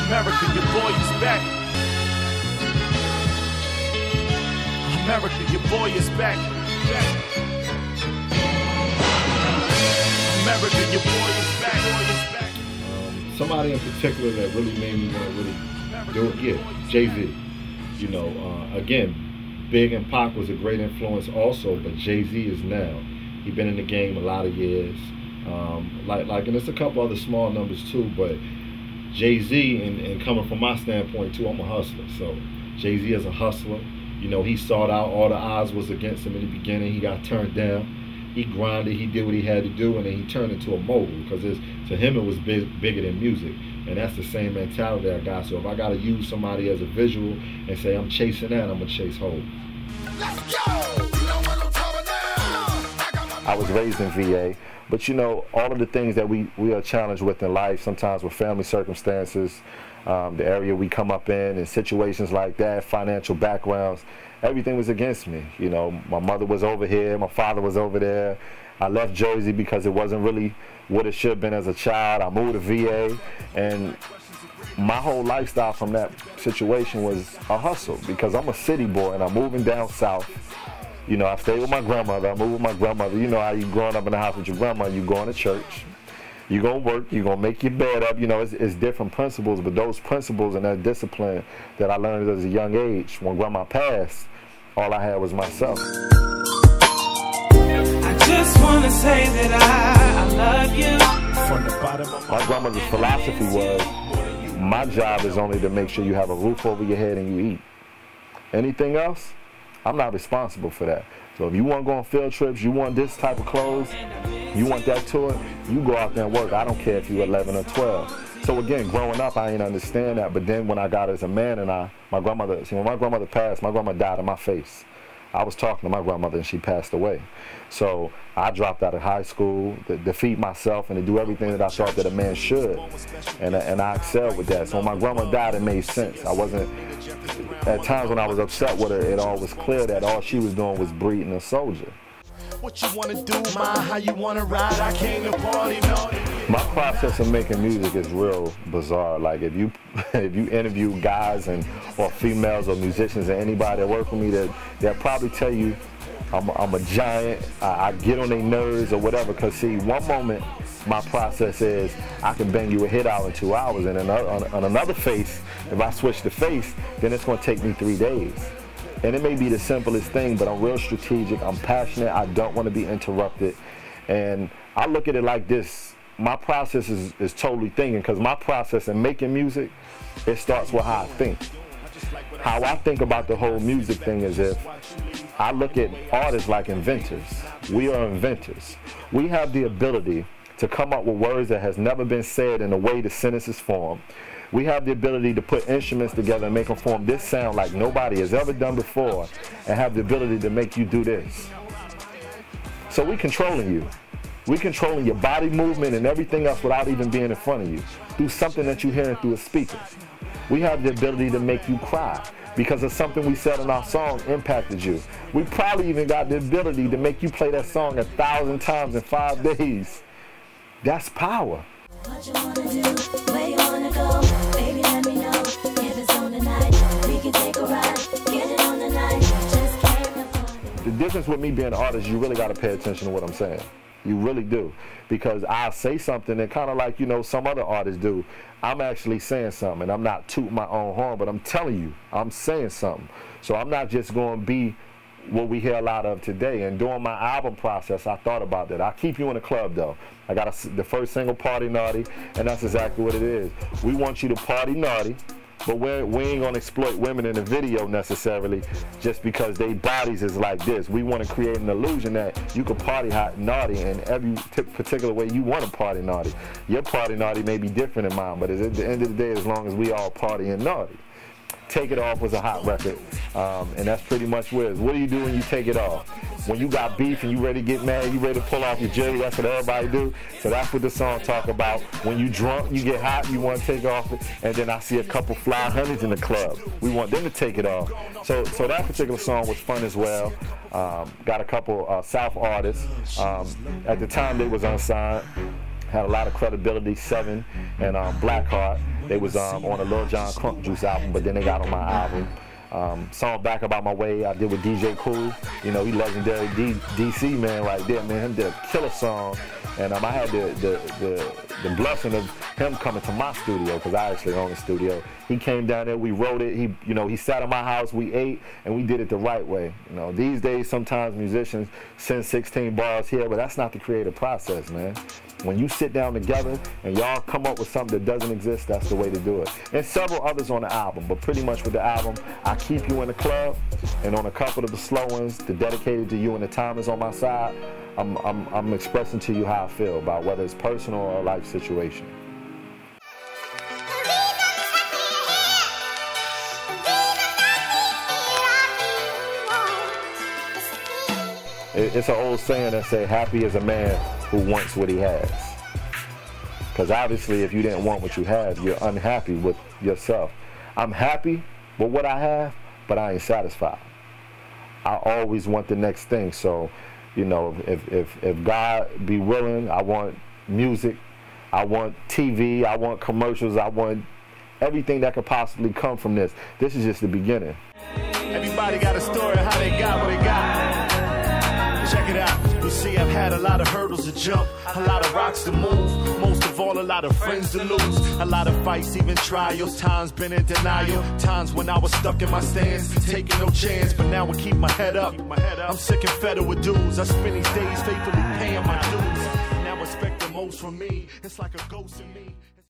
America, your boy is back. America, your boy is back. America, your boy is back. Somebody in particular that really made me want to really do it, yeah, Jay-Z. You know, again, Big and Pac was a great influence also, but Jay-Z is now. He's been in the game a lot of years. And there's a couple other small numbers too, but Jay-Z, and coming from my standpoint too, I'm a hustler. So Jay-Z is a hustler. You know, he sought out, all the odds was against him in the beginning. He got turned down. He grinded, he did what he had to do, and then he turned into a mogul, because to him it was bigger than music. And that's the same mentality I got. So if I got to use somebody as a visual and say I'm chasing that, I'm going to chase Hov. I was raised in VA, but you know, all of the things that we are challenged with in life, sometimes with family circumstances, the area we come up in, and situations like that, financial backgrounds, everything was against me. You know, my mother was over here, my father was over there. I left Jersey because it wasn't really what it should have been as a child. I moved to VA, and my whole lifestyle from that situation was a hustle, because I'm a city boy and I'm moving down south. You know, I stayed with my grandmother, I moved with my grandmother. You know how you growing up in the house with your grandma, you going to church, you gonna work, you gonna make your bed up. You know, it's different principles, but those principles and that discipline that I learned as a young age, when grandma passed, all I had was myself. I just wanna say that I love you. From the bottom of my grandmother's philosophy was, my job is only to make sure you have a roof over your head and you eat. Anything else, I'm not responsible for that. So if you want to go on field trips, you want this type of clothes, you want that tour, you go out there and work. I don't care if you're 11 or 12. So again, growing up, I didn't understand that. But then when I got as a man, and my grandmother, see, when my grandmother passed, my grandma died in my face. I was talking to my grandmother and she passed away. So I dropped out of high school to feed myself and to do everything that I thought that a man should. And I excelled with that. So when my grandma died, it made sense. I wasn't, at times when I was upset with her, it all was clear that all she was doing was breeding a soldier. what you wanna do, ma, how you wanna ride, I came to party, no. My process of making music is real bizarre. Like if you interview guys or females or musicians or anybody that work with me, they'll probably tell you I'm a giant, I get on their nerves or whatever, because see, one moment my process is I can bang you a hit out in 2 hours, and on another face, if I switch the face, then it's going to take me 3 days. And it may be the simplest thing, but I'm real strategic, I'm passionate, I don't want to be interrupted. And I look at it like this, my process is totally thinking, because my process in making music, it starts with how I think. How I think about the whole music thing is if I look at artists like inventors. We are inventors. We have the ability to come up with words that has never been said in the way the sentences form. We have the ability to put instruments together and make them form this sound like nobody has ever done before, and have the ability to make you do this. So we controlling you. We controlling your body movement and everything else without even being in front of you, through something that you're hearing through a speaker. We have the ability to make you cry because of something we said in our song impacted you. We probably even got the ability to make you play that song 1,000 times in 5 days. That's power. What you wanna do, where you wanna go, baby let me know, if it's on tonight, we can take a ride, get it on tonight, just carry the. The difference with me being an artist, you really gotta pay attention to what I'm saying. You really do. Because I say something and kind of like, you know, some other artists do, I'm actually saying something, and I'm not tooting my own horn, but I'm telling you, I'm saying something. So I'm not just going to be what we hear a lot of today. And during my album process, I thought about that. I'll keep you in the club, though. I got the first single, Party Naughty, and that's exactly what it is. We want you to party naughty, but we ain't going to exploit women in the video necessarily just because their bodies is like this. We want to create an illusion that you can party hot naughty in every particular way you want to party naughty. Your party naughty may be different than mine, but at the end of the day, as long as we all partying naughty. Take It Off was a hot record, and that's pretty much where it is. What do you do when you take it off? When you got beef and you ready to get mad, you ready to pull off your jersey, that's what everybody do. So that's what the song talk about. When you drunk, you get hot, you want to take off it, and then I see a couple fly honeys in the club. We want them to take it off. So that particular song was fun as well. Got a couple South artists. At the time they was unsigned. had a lot of credibility, 7 and Blackheart. They was on a Lil Jon Crunk Juice album, but then they got on my album. Song Back About My Way I did with DJ Cool. You know, he legendary DC man right there, man. He did a killer song. And I had the blessing of him coming to my studio, because I actually own a studio. He came down there, we wrote it. He sat in my house, we ate, and we did it the right way. You know, these days sometimes musicians send 16 bars here, but that's not the creative process, man. When you sit down together and y'all come up with something that doesn't exist, that's the way to do it. And several others on the album, but pretty much with the album, I Keep You in the Club, and on a couple of the slow ones, the Dedicated to You and the Time Is on My Side, I'm expressing to you how I feel about whether it's personal or a life situation. It's an old saying that say, happy is a man who wants what he has. Because obviously if you didn't want what you have, you're unhappy with yourself. I'm happy with what I have, but I ain't satisfied. I always want the next thing. So, you know, if God be willing, I want music, I want TV, I want commercials, I want everything that could possibly come from this. This is just the beginning. Everybody got a story of how they got what they got. Check it out. You see, I've had a lot of hurdles to jump, a lot of rocks to move, most of all, a lot of friends to lose, a lot of fights, even trials, times been in denial, times when I was stuck in my stance, taking no chance, but now I keep my head up. I'm sick and fed with dudes. I spend these days faithfully paying my dues. Now expect the most from me. It's like a ghost in me.